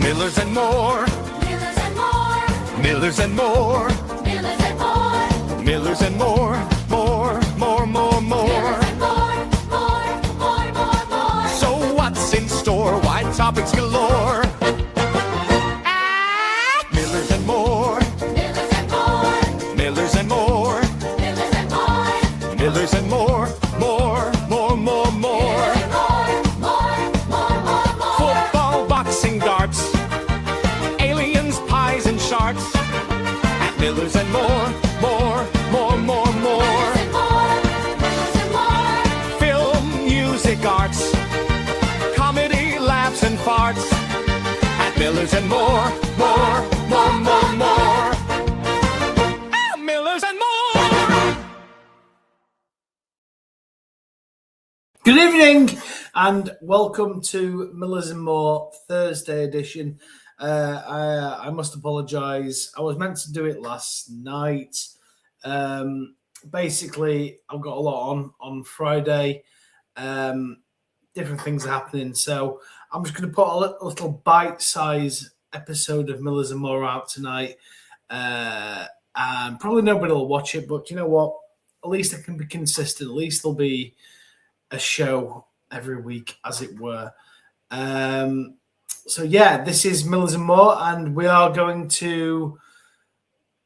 Millers and more. Millers and more. Millers and more. Millers and more. Millers and more. More. Millers and more. So what's in store? Why topics galore? Millers and more. Millers and more. Millers and more. Millers and more. Millers and more. More. Millers and more. Football, boxing, darts, aliens, pies and sharks. At Millers and more. Millers and more. Film, music, arts, comedy, laughs and farts. At Millers and more. Millers and more. Good evening and welcome to Millers and More Thursday edition. I must apologise. I was meant to do it last night. Basically, I've got a lot on Friday. Different things are happening. So I'm just going to put a little bite-size episode of Millers and More out tonight. And probably nobody will watch it, but you know what? At least I can be consistent. At least there'll be a show every week, as it were. So yeah, this is Millers and More, and we are going to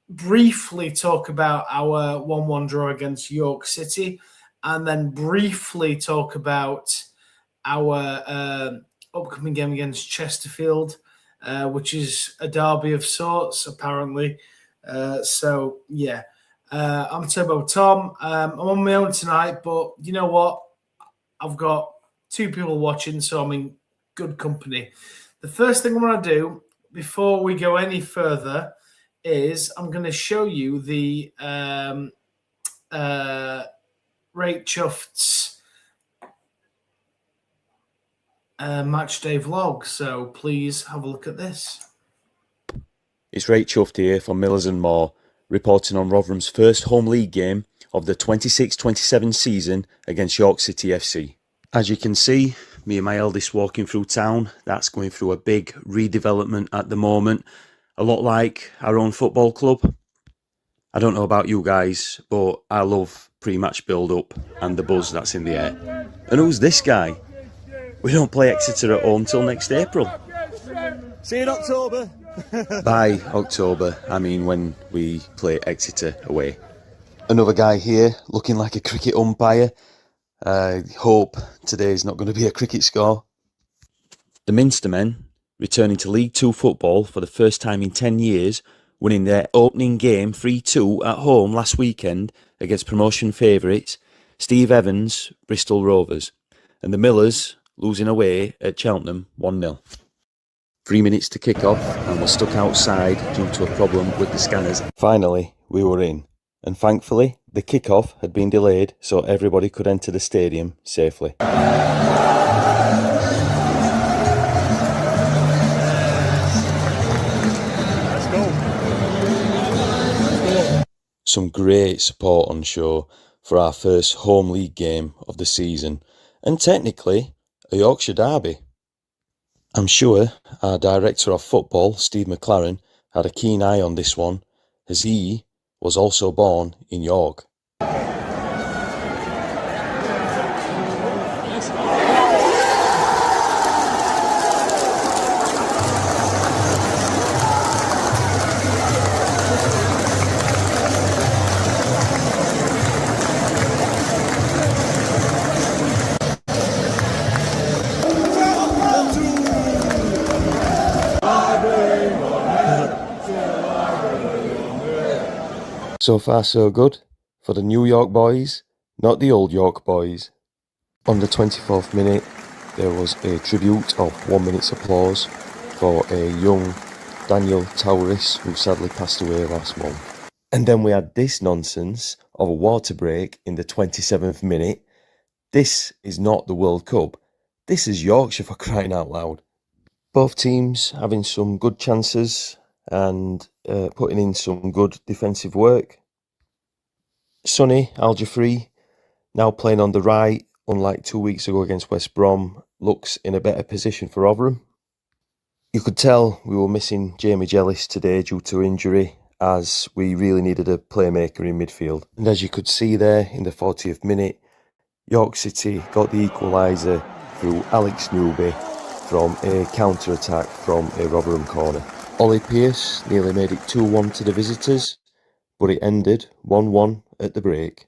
briefly talk about our 1-1 draw against York City, and then briefly talk about our upcoming game against Chesterfield, which is a derby of sorts, apparently. So yeah, I'm Turbo Tom. I'm on my own tonight, but you know what? I've got two people watching, so I'm in good company. The first thing I'm going to do before we go any further is I'm going to show you the Rate Chuffed's match day vlog. So please have a look at this. It's Ray Chuffed here from Millers and More, reporting on Rotherham's first home league game of the 26-27 season against York City FC. As you can see, me and my eldest walking through town. That's going through a big redevelopment at the moment, a lot like our own football club. I don't know about you guys, but I love pre-match build-up and the buzz that's in the air. And who's this guy? We don't play Exeter at home till next April. See you in October. By October, I mean when we play Exeter away. Another guy here looking like a cricket umpire. I hope today's not going to be a cricket score. The Minster men, returning to League 2 football for the first time in 10 years, winning their opening game 3-2 at home last weekend against promotion favourites Steve Evans, Bristol Rovers, and the Millers losing away at Cheltenham 1-0. 3 minutes to kick off and we're stuck outside due to a problem with the scanners. Finally, we were in, and thankfully the kick-off had been delayed so everybody could enter the stadium safely. Some great support on show for our first home league game of the season, and technically a Yorkshire derby. I'm sure our director of football, Steve McLaren, had a keen eye on this one, as he was also born in York. So far so good for the New York boys, not the old York boys. On the 24th minute, there was a tribute of 1 minute's applause for a young Daniel Tauris who sadly passed away last month. And then we had this nonsense of a water break in the 27th minute. This is not the World Cup. This is Yorkshire, for crying out loud. Both teams having some good chances and putting in some good defensive work. Sonny Al-Jafri, now playing on the right, unlike 2 weeks ago against West Brom, looks in a better position for Rotherham. You could tell we were missing Jamie Jellis today due to injury, as we really needed a playmaker in midfield. And as you could see there in the 40th minute, York City got the equaliser through Alex Newby from a counter-attack from a Rotherham corner. Ollie Pearce nearly made it 2-1 to the visitors, but it ended 1-1 at the break.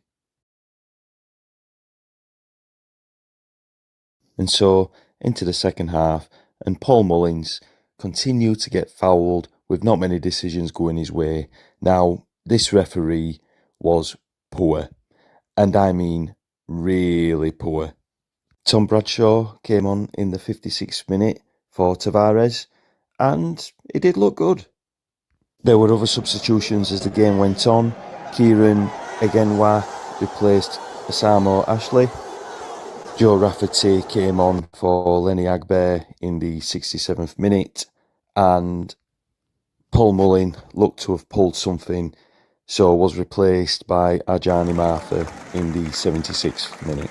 And so into the second half, and Paul Mullins continued to get fouled with not many decisions going his way. Now, this referee was poor, and I mean really poor. Tom Bradshaw came on in the 56th minute for Tavares, and he did look good. There were other substitutions as the game went on. Kieran Egenwa replaced Osamo Ashley. Joe Rafferty came on for Lenny Agbear in the 67th minute, and Paul Mullin looked to have pulled something, so was replaced by Ajani Martha in the 76th minute.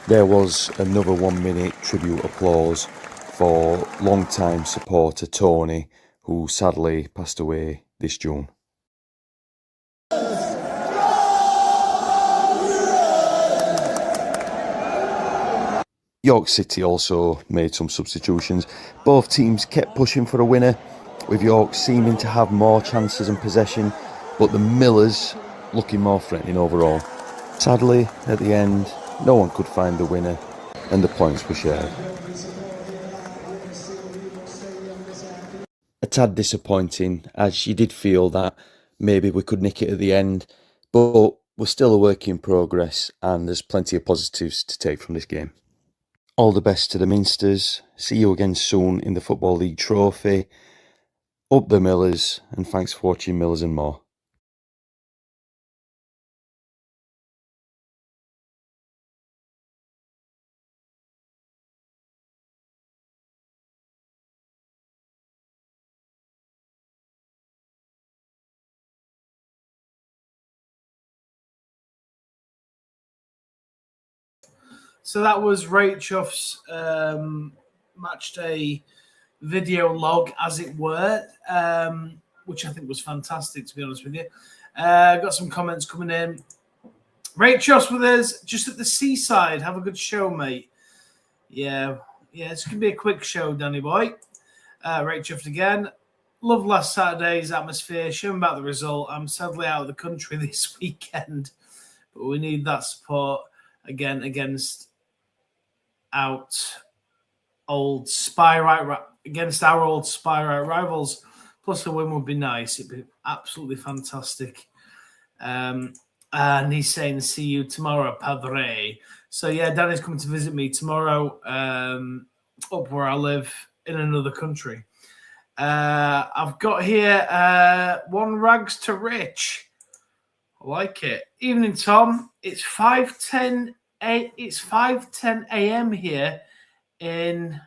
There was another 1 minute tribute applause for long-time supporter Tony, who sadly passed away this June. York City also made some substitutions. Both teams kept pushing for a winner, with York seeming to have more chances and possession, but the Millers looking more threatening overall. Sadly, at the end, no one could find the winner, and the points were shared. A tad disappointing, as you did feel that maybe we could nick it at the end, but we're still a work in progress, and there's plenty of positives to take from this game. All the best to the Minsters. See you again soon in the Football League Trophy. Up the Millers, and thanks for watching Millers and More. So that was Rachel's match day video log, as it were, which I think was fantastic, to be honest with you. Got some comments coming in. Rachel's with us, just at the seaside. Have a good show, mate. Yeah, it's going to be a quick show, Danny boy. Rachel again. Love last Saturday's atmosphere. Showing about the result. I'm sadly out of the country this weekend, but we need that support again against against our old Spyrite rivals. Plus a win would be nice. It'd be absolutely fantastic. And he's saying, see you tomorrow, Padre. So yeah, Danny's coming to visit me tomorrow up where I live in another country. I've got here one rags to rich. I like it. Evening, Tom. It's 5:10. It's 5:10 a.m. here in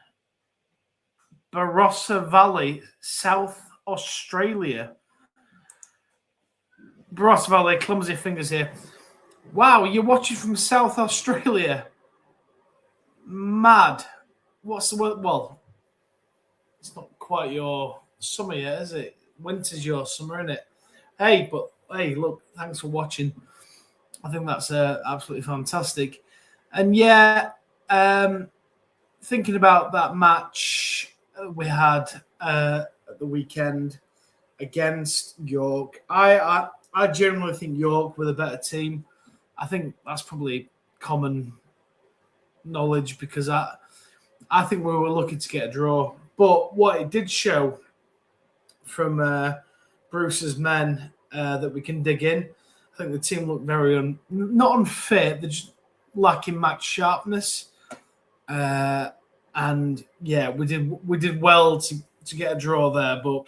Barossa Valley, South Australia. Barossa Valley, clumsy fingers here. Wow, you're watching from South Australia. Mad. What's the word? Well, it's not quite your summer yet, is it? Winter's your summer, isn't it? Hey, look, thanks for watching. I think that's absolutely fantastic. And yeah, thinking about that match we had at the weekend against York, I generally think York were the better team. I think that's probably common knowledge because I think we were lucky to get a draw. But what it did show from Bruce's men that we can dig in. I think the team looked very not unfit, they're just lacking match sharpness. And yeah, we did well to get a draw there. But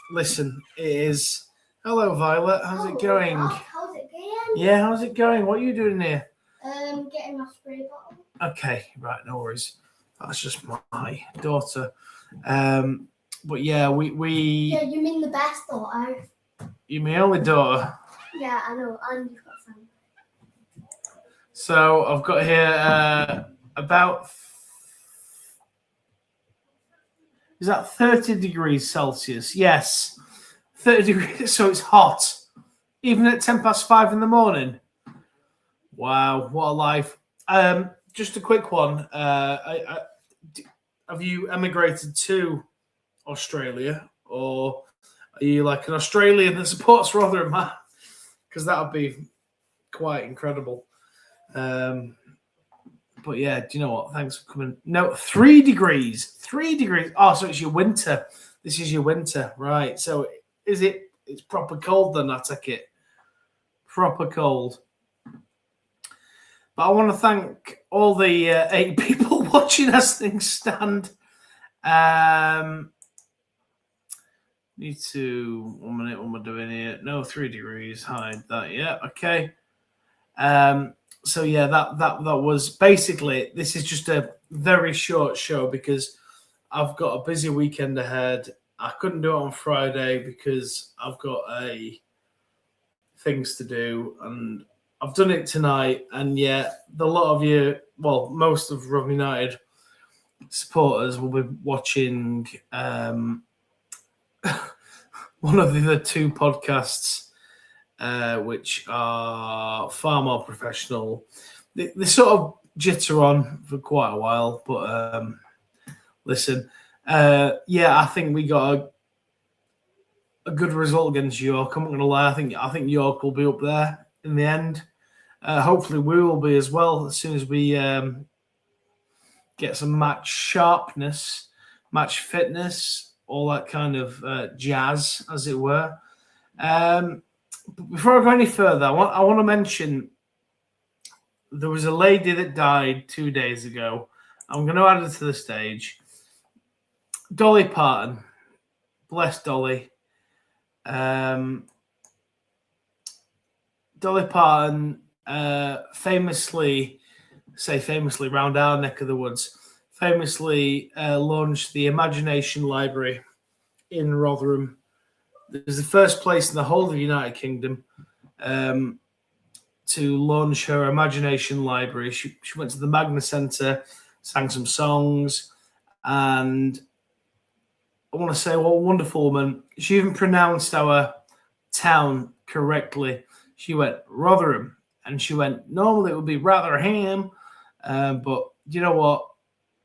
listen, it is. Hello, Violet. How's it going? How's it going? Yeah, how's it going? What are you doing here? Getting my spray bottle. Okay, right, no worries. That's just my daughter. But yeah, we. Yeah, you mean the best daughter? You're my only daughter. Yeah, I know. And you've got some. So I've got here about Is that 30 degrees Celsius? Yes. 30 degrees, so it's hot. Even at 5:10 in the morning. Wow, what a life. Just a quick one. Have you emigrated to Australia, or are you like an Australian that supports Rotherham? Because that would be quite incredible. But yeah, do you know what? Thanks for coming. No, 3 degrees. 3 degrees. Oh, so it's your winter. This is your winter, right? So is it? It's proper cold then, I take it. Proper cold. But I want to thank all the 8 people watching as things stand. Need to 1 minute. What am I doing here? No, 3 degrees. Hide that. Yeah, okay. So yeah, that was basically. This is just a very short show because I've got a busy weekend ahead. I couldn't do it on Friday because I've got things to do, and I've done it tonight. And yeah, a lot of you, well, most of Rotherham United supporters will be watching one of the other 2 podcasts, which are far more professional. They sort of jitter on for quite a while, but listen, yeah, I think we got a good result against York. I'm not going to lie. I think York will be up there in the end. Hopefully, we will be as well as soon as we get some match sharpness, match fitness, all that kind of jazz, as it were. But before I go any further, I want to mention there was a lady that died 2 days ago. I'm going to add her to the stage. Dolly Parton. Bless Dolly. Dolly Parton famously around our neck of the woods, famously launched the Imagination Library in Rotherham. It was the first place in the whole of the United Kingdom to launch her Imagination Library. She went to the Magna Centre, sang some songs, and I want to say, what a wonderful woman. She even pronounced our town correctly. She went Rotherham, and she went, normally it would be Rotherham, but you know what?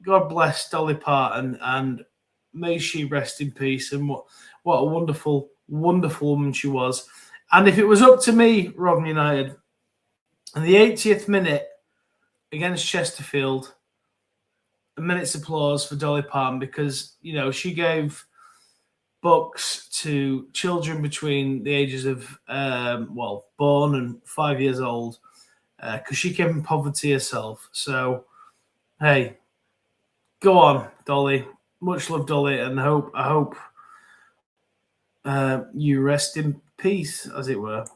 God bless Dolly Parton, and may she rest in peace. And what a wonderful, wonderful woman she was. And if it was up to me, Rotherham United, in the 80th minute against Chesterfield, a minute's applause for Dolly Parton, because, you know, she gave books to children between the ages of, born and 5 years old, because she came from poverty herself. So, hey, go on, Dolly. Much love, Dolly, and I hope you rest in peace, as it were.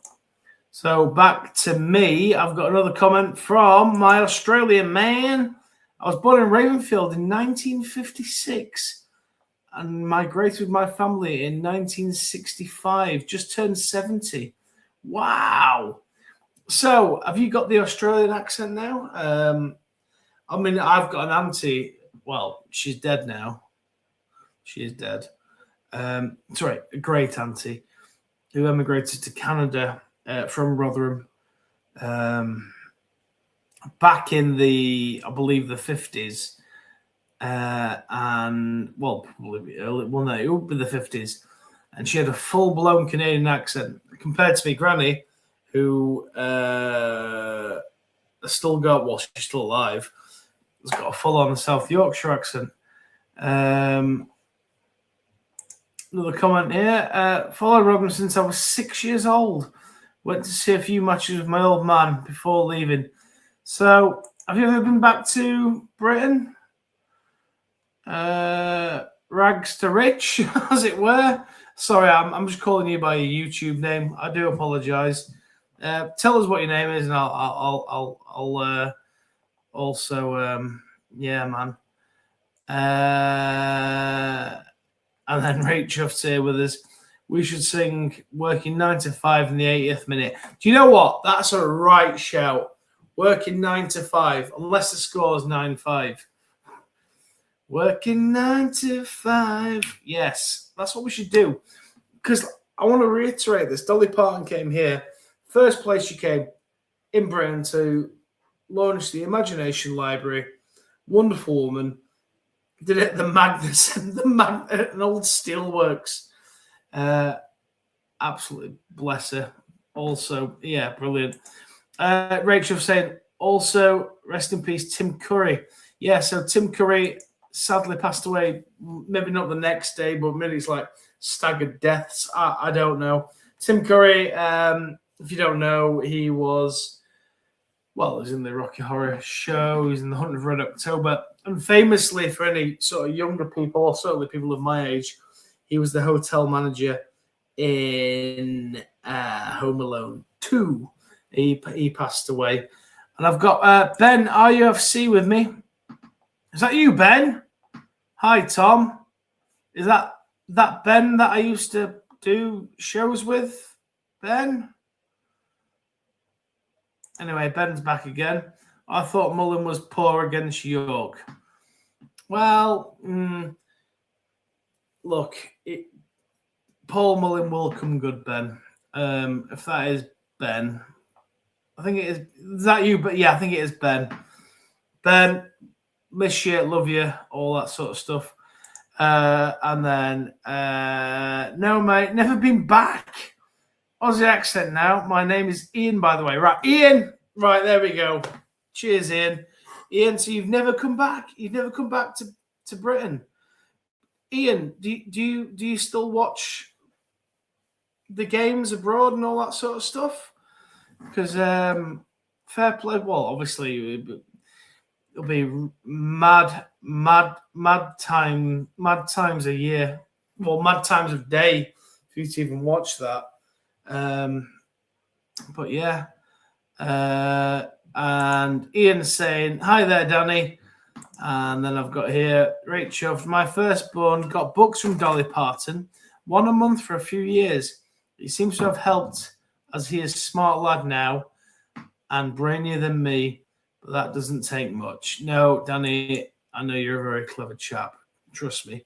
So back to me. I've got another comment from my Australian man. I was born in Ravenfield in 1956 and migrated with my family in 1965. Just turned 70. Wow. So have you got the Australian accent now? I mean, I've got an auntie. Well, she's dead now. She is dead. Sorry, a great auntie who emigrated to Canada from Rotherham back in the 50s. And, well, probably early, well, no, it would be the 50s. And she had a full-blown Canadian accent compared to me granny, who still got, well, she's still alive, has got a full-on South Yorkshire accent. Another comment here. Followed Rotherham since I was 6 years old. Went to see a few matches with my old man before leaving. So, have you ever been back to Britain? Rags to rich, as it were. Sorry, I'm just calling you by your YouTube name. I do apologise. Tell us what your name is, and I'll also yeah, man. And then Rachel's here with us. We should sing Working 9 to 5 in the 80th minute. Do you know what? That's a right shout. Working 9 to 5, unless the score is 9-5. Working 9 to 5. Yes, that's what we should do. Because I want to reiterate this. Dolly Parton came here. First place she came in Britain to launch the Imagination Library. Wonderful woman. Did it at the Magnus and an old steelworks. Absolutely bless her. Also, yeah, brilliant. Rachel saying, also, rest in peace, Tim Curry. Yeah, so Tim Curry sadly passed away, maybe not the next day, but maybe it's like staggered deaths. I don't know. Tim Curry, if you don't know, he was in the Rocky Horror Show. He was in The Hunt of Red October. And famously, for any sort of younger people, or certainly people of my age, he was the hotel manager in Home Alone 2. He passed away. And I've got Ben, RUFC, with me. Is that you, Ben? Hi, Tom. Is that Ben that I used to do shows with? Ben? Anyway, Ben's back again. I thought Mullen was poor against York. Well, look, Paul Mullen will come good, Ben. If that is Ben, I think it is. Is that you? But yeah, I think it is Ben. Ben, miss you, love you, all that sort of stuff. And then, no, mate, never been back. Aussie accent now. My name is Ian, by the way. Right, Ian. Right, there we go. Cheers, Ian. Ian, so you've never come back. You've never come back to Britain. Ian, do you still watch the games abroad and all that sort of stuff? Because fair play. Well, obviously it'll be mad times a year. Well, mad times of day for you to even watch that. But yeah. And Ian's saying, hi there, Danny. And then I've got here, Rachel, my firstborn got books from Dolly Parton, one a month for a few years. He seems to have helped as he is a smart lad now and brainier than me, but that doesn't take much. No, Danny, I know you're a very clever chap. Trust me.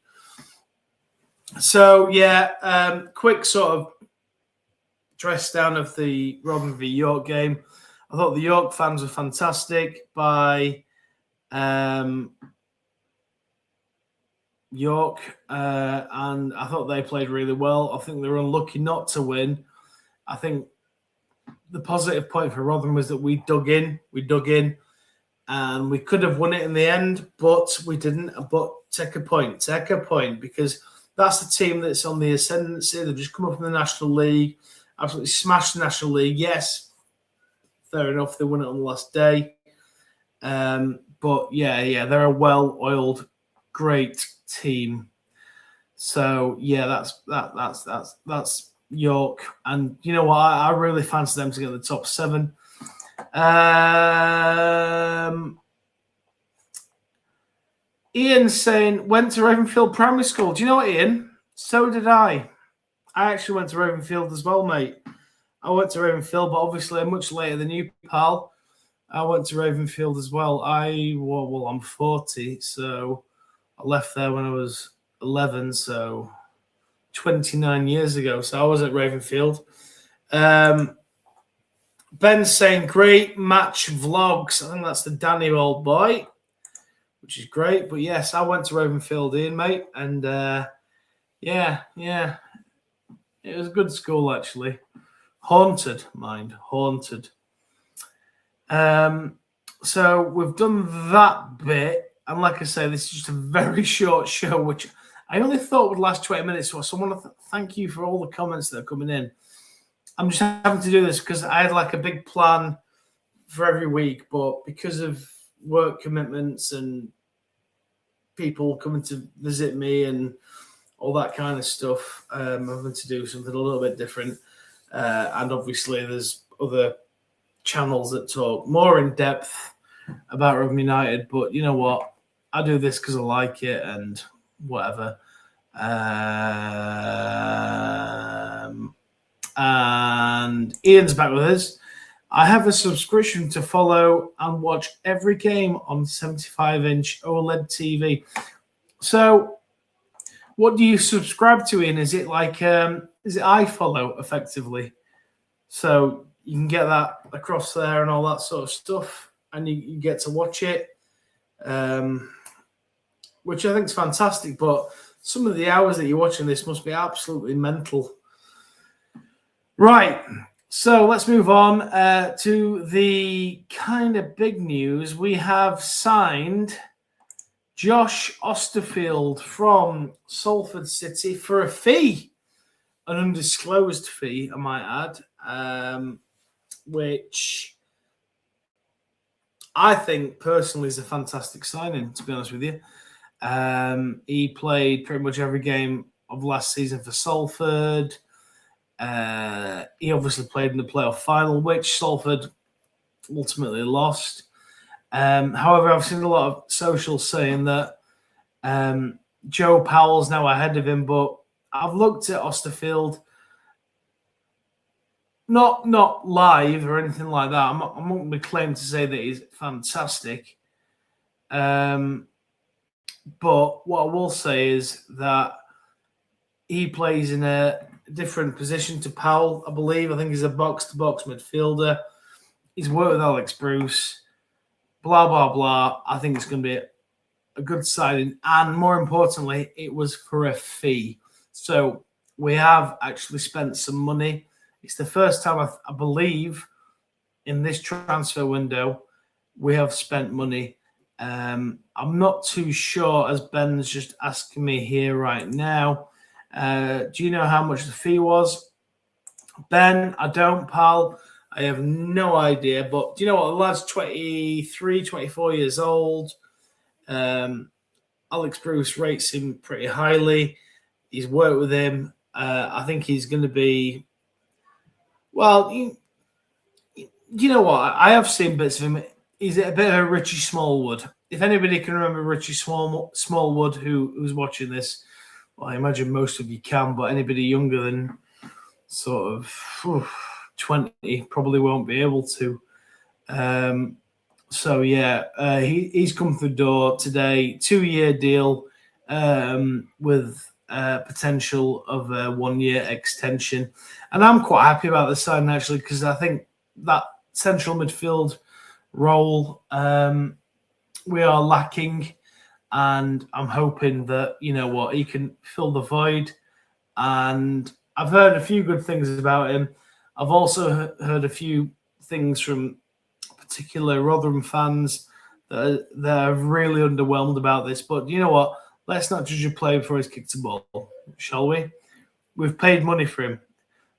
So, yeah, quick sort of dress down of the Rotherham v York game. I thought the York fans were fantastic by York, and I thought they played really well. I think they were unlucky not to win. I think the positive point for Rotherham was that we dug in, and we could have won it in the end, but we didn't. But take a point, because that's the team that's on the ascendancy. They've just come up from the National League, absolutely smashed the National League. Yes, fair enough, they won it on the last day. But yeah, they're a well-oiled, great team. So yeah, that's York, and you know what? I really fancy them to get the top 7. Ian saying went to Ravenfield Primary School. Do you know what, Ian? So did I. I actually went to Ravenfield as well, mate. I went to Ravenfield, but obviously much later than you, pal. I went to Ravenfield as well. I'm 40, so I left there when I was 11, so 29 years ago. So I was at Ravenfield. Ben's saying great match vlogs. I think that's the Danny old boy, which is great. But yes, I went to Ravenfield, Ian, mate, and yeah, it was a good school actually. Haunted, mind, haunted. So we've done that bit, and like I say, this is just a very short show, which I only thought would last 20 minutes. So I want to thank you for all the comments that are coming in. I'm just having to do this because I had like a big plan for every week, but because of work commitments and people coming to visit me and all that kind of stuff, I'm having to do something a little bit different. And obviously there's other channels that talk more in depth about Rotherham United, but you know what? I do this because I like it and whatever. And Ian's back with us. I have a subscription to follow and watch every game on 75-inch OLED TV. So, what do you subscribe to, Ian? Is it like is it iFollow effectively? So you can get that across there and all that sort of stuff, and you get to watch it, which I think is fantastic. But some of the hours that you're watching this must be absolutely mental. Right. So let's move on to the kind of big news. We have signed Josh Austerfield from Salford City for a fee, an undisclosed fee, I might add, which I think personally is a fantastic signing, to be honest with you. He played pretty much every game of last season for Salford. He obviously played in the playoff final, which Salford ultimately lost. However, I've seen a lot of socials saying that Joe Powell's now ahead of him, but I've looked at Austerfield, not live or anything like that. I'm not going to claim to say that he's fantastic. But what I will say is that he plays in a different position to Powell, I believe. I think he's a box-to-box midfielder. He's worked with Alex Bruce. Blah, blah, blah. I think it's going to be a good signing. And more importantly, it was for a fee. So we have actually spent some money. It's the first time, I believe, in this transfer window, we have spent money. I'm not too sure, as Ben's just asking me here right now. Do you know how much the fee was? Ben, I don't, pal. I have no idea. But do you know what? The lad's 23, 24 years old. Alex Bruce rates him pretty highly. He's worked with him. I think he's going to be... Well, you know what? I have seen bits of him. He's a bit of a Richie Smallwood. If anybody can remember Richie Smallwood who's watching this, well, I imagine most of you can, but anybody younger than sort of 20 probably won't be able to. So, yeah, he's come through the door today. 2-year deal with potential of a 1-year extension. And I'm quite happy about the signing, actually, because I think that central midfield role we are lacking. And I'm hoping that, you know what, he can fill the void. And I've heard a few good things about him. I've also heard a few things from particular Rotherham fans that are really underwhelmed about this. But you know what? Let's not judge a player before he's kicked a ball, shall we? We've paid money for him.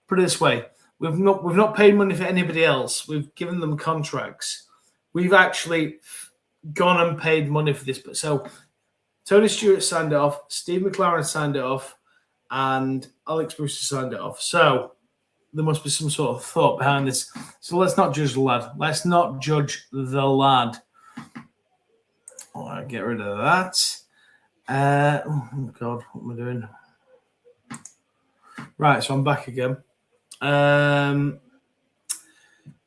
Put it this way: we've not paid money for anybody else. We've given them contracts. We've actually gone and paid money for this. But so Tony Stewart signed it off, Steve McLaren signed it off, and Alex Bruce signed it off. So there must be some sort of thought behind this. So let's not judge the lad. Let's not judge the lad. All right, get rid of that. Oh, God, what am I doing? Right, so I'm back again.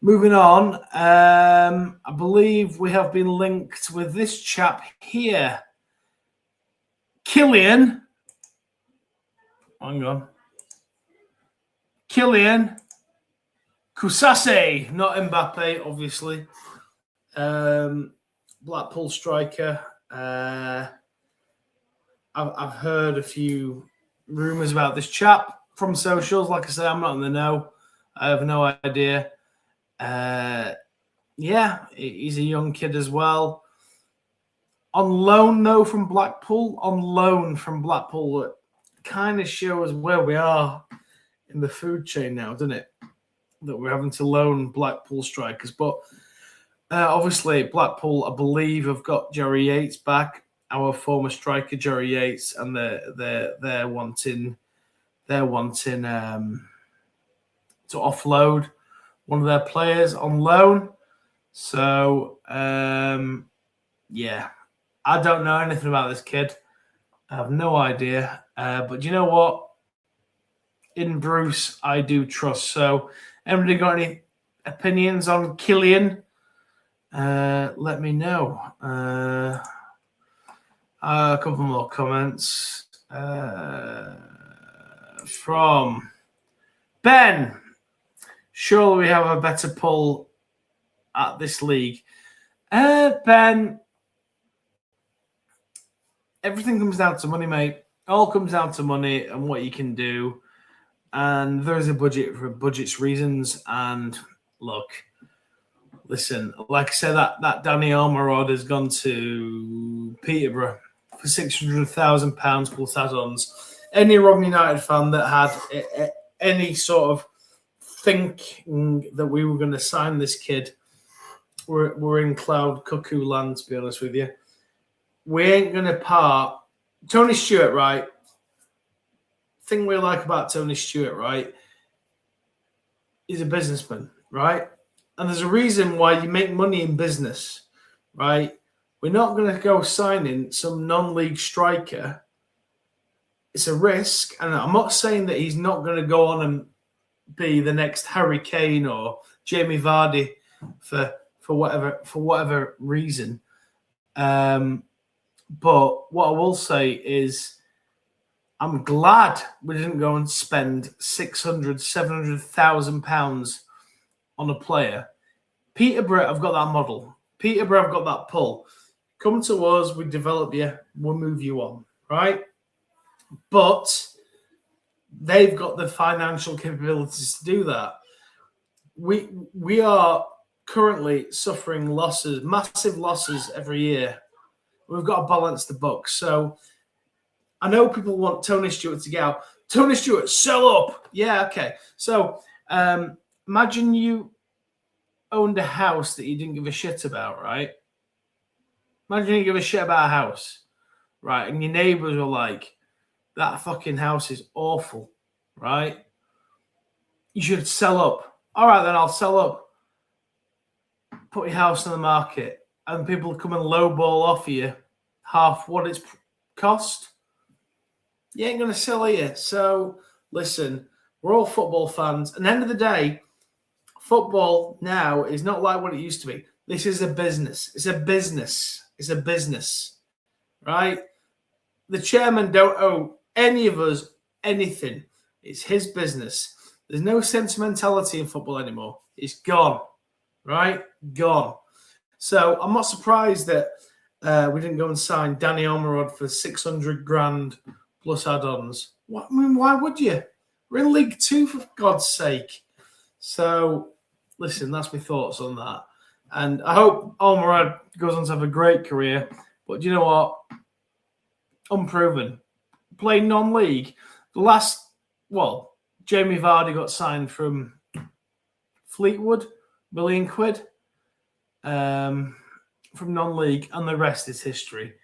Moving on, I believe we have been linked with this chap here. Kylian. Hang on. Kylian Kusase, not Mbappe, obviously. Blackpool striker. I've heard a few rumours about this chap from socials. Like I say, I'm not in the know. I have no idea. Yeah, he's a young kid as well. On loan, though, from Blackpool. On loan from Blackpool. It kind of shows where we are in the food chain now, doesn't it? That we're having to loan Blackpool strikers. But obviously, Blackpool, I believe, have got Jerry Yates back. Our former striker, Jerry Yates, and they're wanting to offload one of their players on loan. So yeah, I don't know anything about this kid. I have no idea. But you know what? In Bruce, I do trust. So, anybody got any opinions on Kylian? Let me know. A couple more comments from Ben. Surely we have a better pull at this league. Ben, everything comes down to money, mate. All comes down to money and what you can do. And there's a budget for budget's reasons. And look, listen, like I said, that Danny Almirod has gone to Peterborough for £600,000 plus add-ons. Any Rotherham United fan that had any sort of thinking that we were going to sign this kid, we're in cloud cuckoo land, to be honest with you. We ain't going to part. Tony Stewart, right? Thing we like about Tony Stewart, right? He's a businessman, right? And there's a reason why you make money in business, right? We're not going to go signing some non-league striker. It's a risk. And I'm not saying that he's not going to go on and be the next Harry Kane or Jamie Vardy for whatever reason. But what I will say is I'm glad we didn't go and spend £700,000 on a player. Peterborough have got that model. Peterborough have got that pull. Come to us, we develop you, we'll move you on, right? But they've got the financial capabilities to do that. We are currently suffering losses, massive losses every year. We've got to balance the books. So I know people want Tony Stewart to get out. Tony Stewart, sell up. Yeah, okay. So imagine you owned a house that you didn't give a shit about, right? Imagine you give a shit about a house, right? And your neighbours were like, that fucking house is awful, right? You should sell up. All right, then I'll sell up. Put your house on the market. And people come and lowball offer you half what it's cost. You ain't going to sell it. So, listen, we're all football fans. At the end of the day, football now is not like what it used to be. This is a business. It's a business. It's a business, right? The chairman don't owe any of us anything. It's his business. There's no sentimentality in football anymore. It's gone, right? Gone. So I'm not surprised that we didn't go and sign Danny Almirod for 600 grand plus add-ons. What, I mean, why would you? We're in League Two, for God's sake. So, listen, that's my thoughts on that. And I hope Almirod goes on to have a great career. But do you know what? Unproven. Playing non-league. The last, Jamie Vardy got signed from Fleetwood, £1 million from non-league, and the rest is history,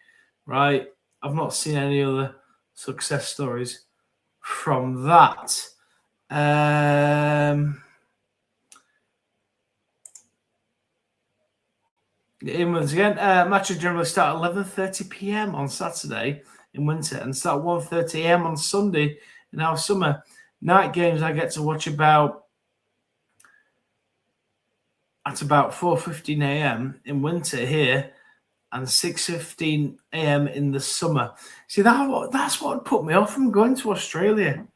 right? I've not seen any other success stories from that. In once again, matches generally start at 11:30 p.m. on Saturday in winter and start 1:30 a.m. on Sunday in our summer. Night games I get to watch at about 4:15 a.m. in winter here and 6:15 a.m. in the summer. See, that's what put me off from going to Australia,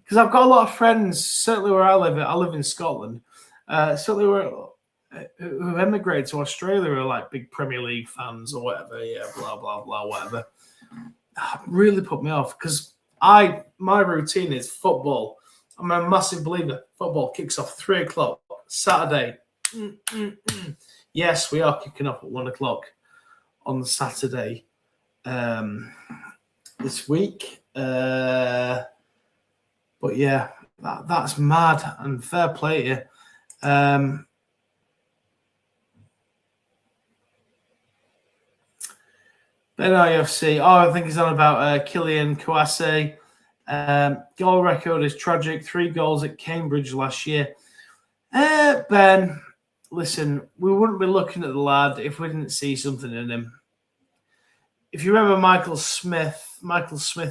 because I've got a lot of friends, certainly where I live in Scotland, certainly where who emigrated to Australia are like big Premier League fans or whatever, blah, blah, blah, whatever. Really put me off, because my routine is football. I'm a massive believer. Football kicks off 3 o'clock Saturday. Yes, we are kicking off at 1 o'clock on Saturday this week. But yeah, that's mad, and fair play to you. Ben RUFC. I think he's on about Kylian Kouassi. Goal record is tragic. 3 goals at Cambridge last year. Ben, listen, we wouldn't be looking at the lad if we didn't see something in him. If you remember Michael Smith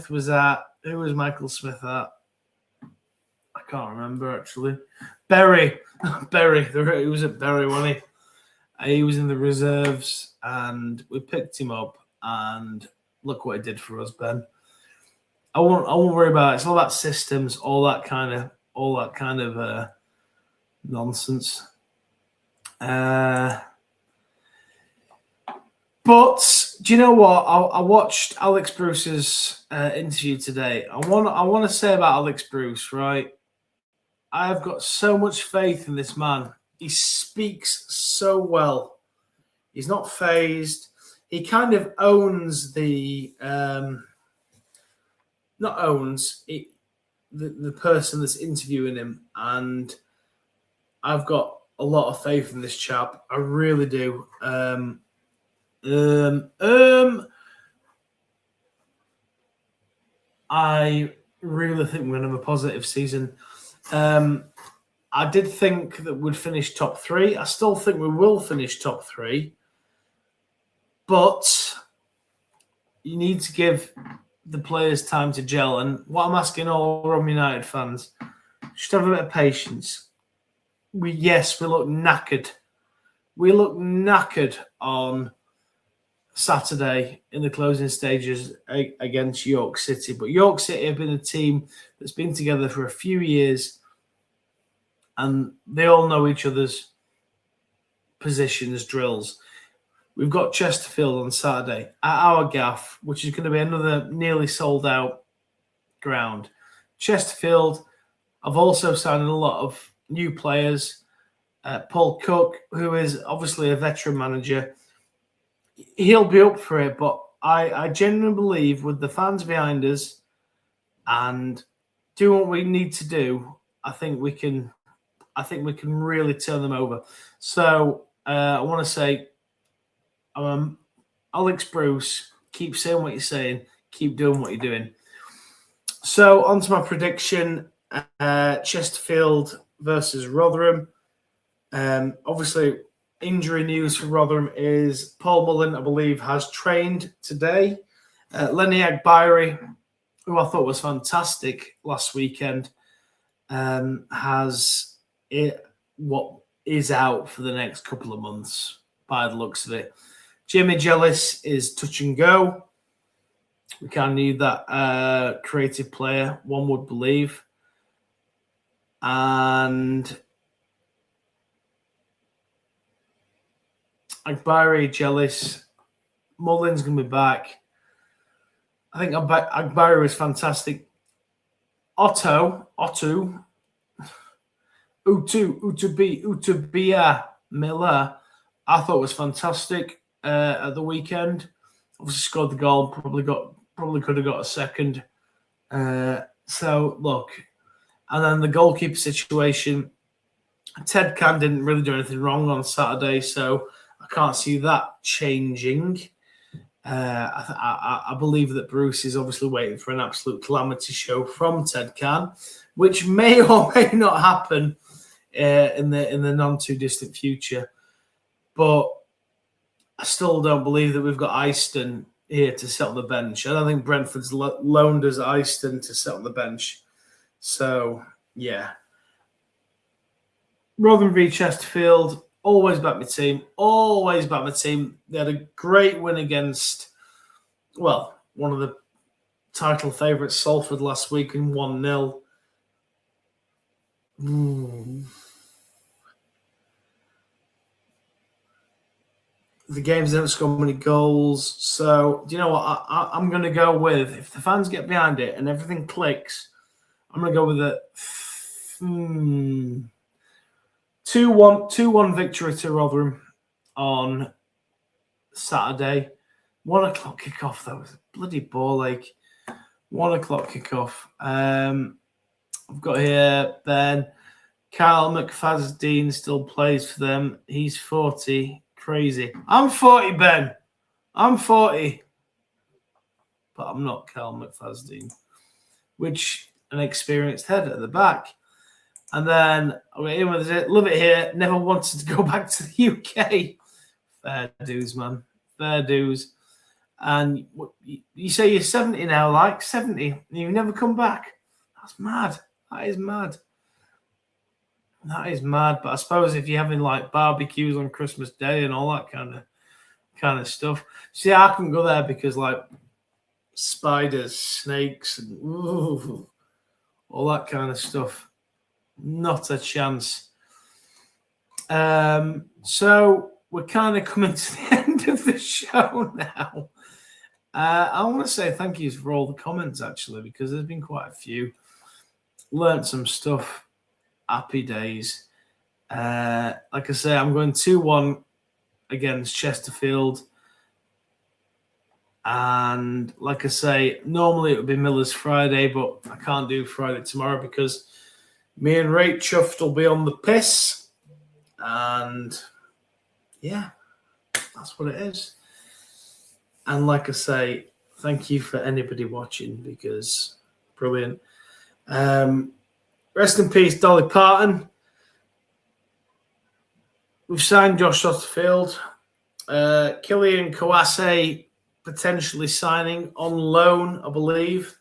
was at... Who was Michael Smith at? I can't remember, actually. Bury. He was at Bury, wasn't he? He was in the reserves, and we picked him up, and look what it did for us, Ben. I won't worry about it. It's all about systems, all that kind of nonsense. But do you know what? I watched Alex Bruce's interview today. I want to say about Alex Bruce, right? I've got so much faith in this man. He speaks so well. He's not phased. He kind of owns the the person that's interviewing him, and I've got a lot of faith in this chap. I really do. I really think we're going to have a positive season. I did think that we'd finish top 3. I still think we will finish top 3. But you need to give the players time to gel. And what I'm asking all Rotherham United fans, just have a bit of patience. We look knackered. We look knackered on Saturday in the closing stages against York City. But York City have been a team that's been together for a few years, and they all know each other's positions, drills. We've got Chesterfield on Saturday at our gaff, which is going to be another nearly sold-out ground. Chesterfield have also signed a lot of new players. Paul Cook, who is obviously a veteran manager, he'll be up for it, but I genuinely believe with the fans behind us and doing what we need to do, I think we can really turn them over. So I want to say, Alex Bruce, keep saying what you're saying, keep doing what you're doing. So on to my prediction, Chesterfield versus Rotherham. Obviously, injury news for Rotherham is Paul Mullin, I believe, has trained today. Lenny Agbairi, who I thought was fantastic last weekend, has what is out for the next couple of months by the looks of it. Jamie Jellis is touch and go. We kind of need that creative player, one would believe. And Agbairi, Jellis, Mullin's going to be back. I think Agbairi was fantastic. Utubia Miller, I thought was fantastic at the weekend. Obviously scored the goal, probably could have got a second. So look, and then the goalkeeper situation. Ted Can didn't really do anything wrong on Saturday, so I can't see that changing. I believe that Bruce is obviously waiting for an absolute calamity show from Ted Can, which may or may not happen in the non too distant future. But I still don't believe that we've got Eyston here to sit on the bench. I don't think Brentford's loaned us Eyston to sit on the bench. So yeah, Rotherham v Chesterfield. Always back my team. Always back my team. They had a great win against, well, one of the title favourites, Salford, last week in 1-0. The games don't score many goals. So, do you know what? I'm going to go with, if the fans get behind it and everything clicks, I'm going to go with a 2-1 victory to Rotherham on Saturday. 1 o'clock kickoff, that was a bloody ball ache. 1 o'clock kickoff. I've got here Ben. Kyle McFadden still plays for them. He's 40. Crazy. I'm 40, Ben. I'm 40. But I'm not Kyle McFadden. Which, an experienced head at the back. And then we're in with it. Love it here. Never wanted to go back to the UK. Fair dues, man. Fair dues. And you say you're 70 now, like 70, and you've never come back. That's mad. That is mad. That is mad. But I suppose if you're having like barbecues on Christmas Day and all that kind of stuff. See, I couldn't go there because like spiders, snakes, and all that kind of stuff. Not a chance. So we're kind of coming to the end of the show now. I want to say thank you for all the comments, actually, because there's been quite a few. Learned some stuff. Happy days. Like I say, I'm going 2-1 against Chesterfield. And like I say, normally it would be Miller's Friday, but I can't do Friday tomorrow because me and Ray Chuffed will be on the piss. And yeah, that's what it is. And like I say, thank you for anybody watching because brilliant. Rest in peace, Dolly Parton. We've signed Josh Austerfield. Killian Kouassi potentially signing on loan, I believe.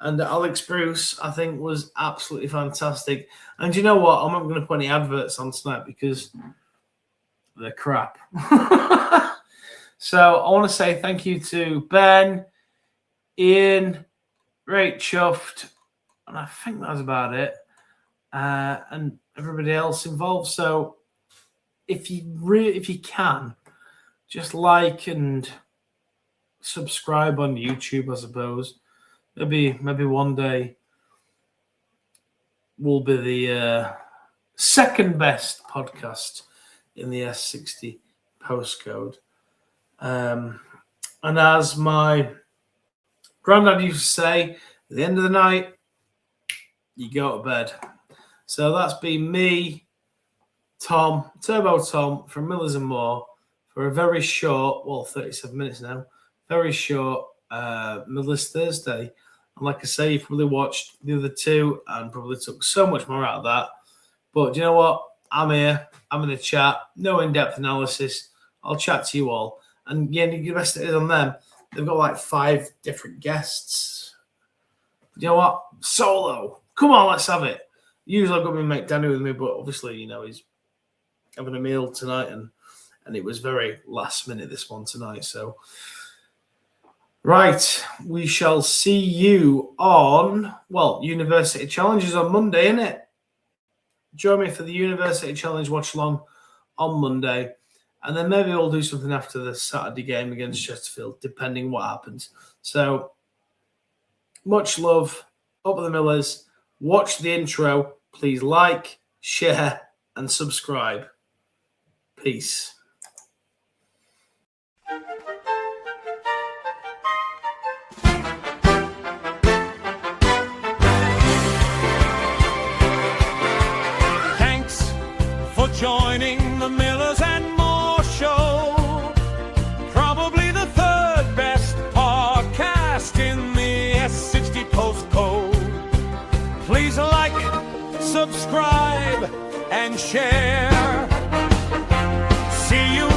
And Alex Bruce, I think, was absolutely fantastic. And you know what? I'm not going to put any adverts on tonight because they're crap. So I want to say thank you to Ben, Ian, Ray Chuffed, and I think that's about it. And everybody else involved. So if you can, just like and subscribe on YouTube, I suppose. Maybe one day we'll be the second best podcast in the S60 postcode. And as my granddad used to say, at the end of the night, you go to bed. So that's been me, Tom, Turbo Tom from Millers and More for a very short, 37 minutes now, very short Millers Thursday. And like I say, you probably watched the other two and probably took so much more out of that. But do you know what? I'm here. I'm in a chat. No in-depth analysis. I'll chat to you all. And yeah, the best it is on them. They've got like 5 different guests. But you know what? Solo. Come on, let's have it. Usually I've got my mate Danny with me, but obviously, he's having a meal tonight and it was very last minute, this one tonight. So, right, we shall see you on, University Challenge is on Monday, isn't it? Join me for the University Challenge watch along on Monday. And then maybe we'll do something after the Saturday game against Chesterfield, depending what happens. So, much love. Up the Millers. Watch the intro. Please like, share, and subscribe. Peace. Thanks for joining the Millers and More show. Probably the 3rd best podcast in the S60 postcode. Please like, subscribe, and share. See you